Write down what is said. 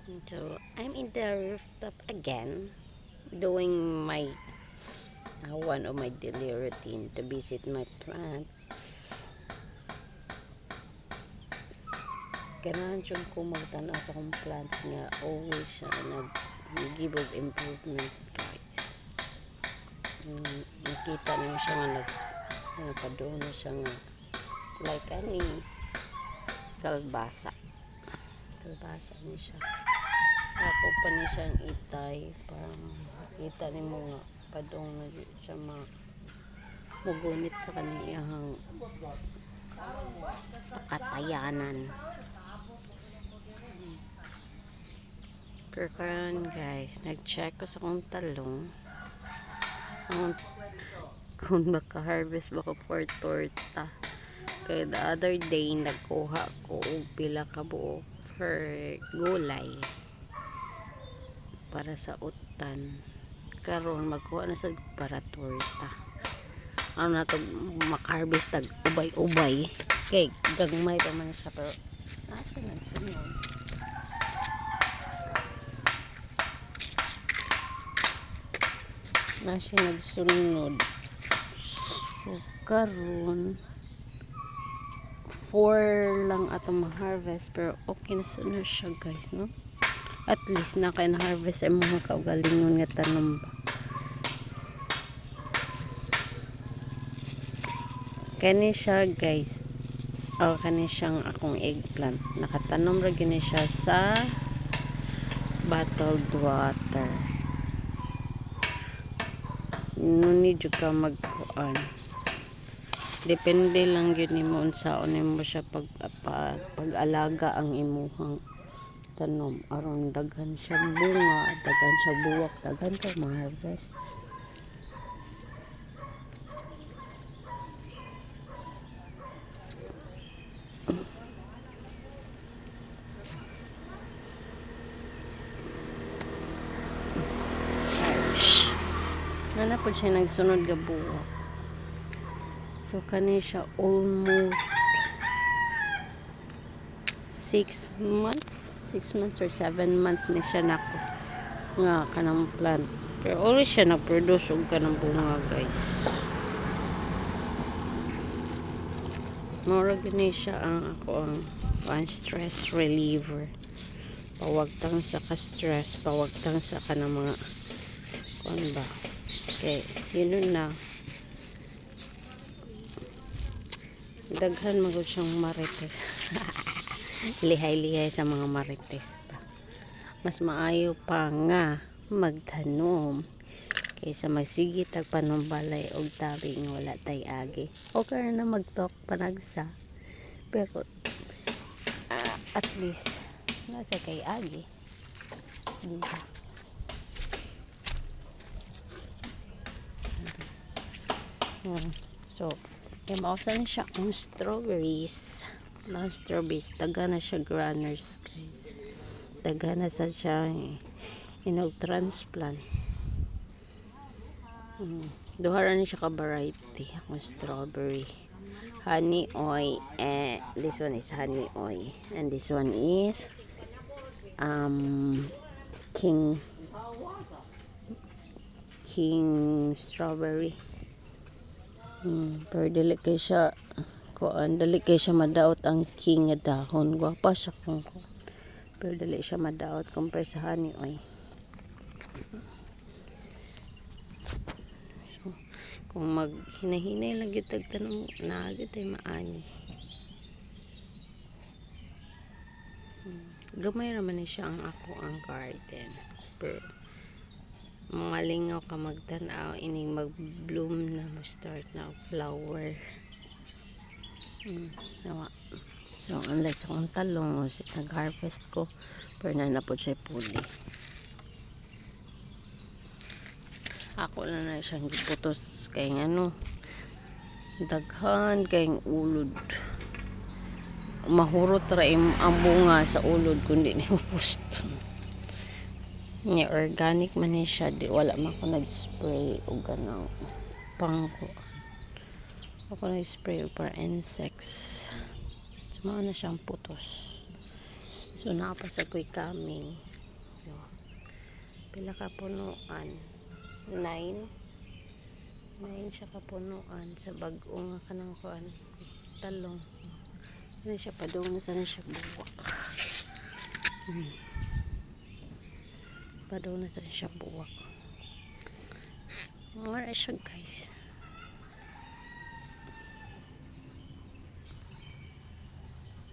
So I'm in the rooftop again, doing my one of my daily routine to visit my plants. Ganahan siya ko magtanaw sa akong plants nga always siya nag-give of improvement, guys. Nakita niyo siya nga nagpadoon na siya nga like ani kalbasa niya siya. Ako pa ni siyang itay parang kita ni mo nga padong na siya mugunit sa kaniyang pakatayanan. Pero karon guys, nag-check ko sa kong talong kung maka-harvest ba ko for torta. Kaya the other day nagkuha ko og pila ka buok for gulay para sa utan. Karon magkuha na sa para torta. Ano na to, maka-harvest tag ubay-ubay. Kay gagmay pa man siya pero nasa nagsunod. Nasa nagsunod. So karon 4 lang atong ma-harvest pero okay na sunod siya guys, no? At least na kay na-harvest ay mga kaugalingon nga tanom ba. Kani siya guys. Kani siyang akong eggplant. Nakatanom ra gini siya sa bottled water. No need ka magkuan. Depende lang yun mo unsaon mo siya pag-alaga ang imuhang tanom. Aron daghan siya bunga, daghan siya buwak, daghan ka ma-harvest. Nana po siya nagsunod ga buwak. So kani siya almost 6 months or 7 months ni siya nako nga kanang plant. Pero always siya nag-produce og kanang bunga guys. Mura gani siya ang ako ang stress reliever. Pawagtang sa ka-stress, pawagtang sa kanang mga kuan ba. Okay, yun na. Daghan magod siyang marites. Lihay-lihay sa mga marites pa. Mas maayo pa nga magtanom kaysa magsigit tag panumbalay og tabi nga wala tay agi. Okay na magtok panagsa. Pero at least nasa kay agi. Diba? So, mausan siya ang strawberries. Mga strawberries, taga na siya granules guys. Taga na sa siya transplant. Duhara na siya ka variety ang strawberry. Honey oil, this one is honey oil, and this one is king strawberry. Pero dili kay siya madaot ang king nga dahon. Gwapa siya kung pero dili siya madaot compare sa honey oil. So, kung maghinahinay lang gyud tag tanom na gyud tay maani. Gamay ra man ni siya ang ako ang garden. Pero malingaw ka magtanaw ining mag-bloom na mo start na flower. Nawa. So unlike sa kong talong nag-harvest ko pero nanapod siya puli. Ako na siyang giputos kay daghan kay ulod. Mahurot ra ang bunga sa ulod kundi ni pusto. Nya organic man ni siya, di wala man ko nag-spray og ganang pangko. Ako nag-spray para insects. Sumao na siyang putos. So napasa ko'y kaming. Pila ka punuan? 9 siya ka punuan sa bag-o nga kanang kuan talong. Ano siya padung na siya buwak. Padung na siya buwak. Mara siya guys.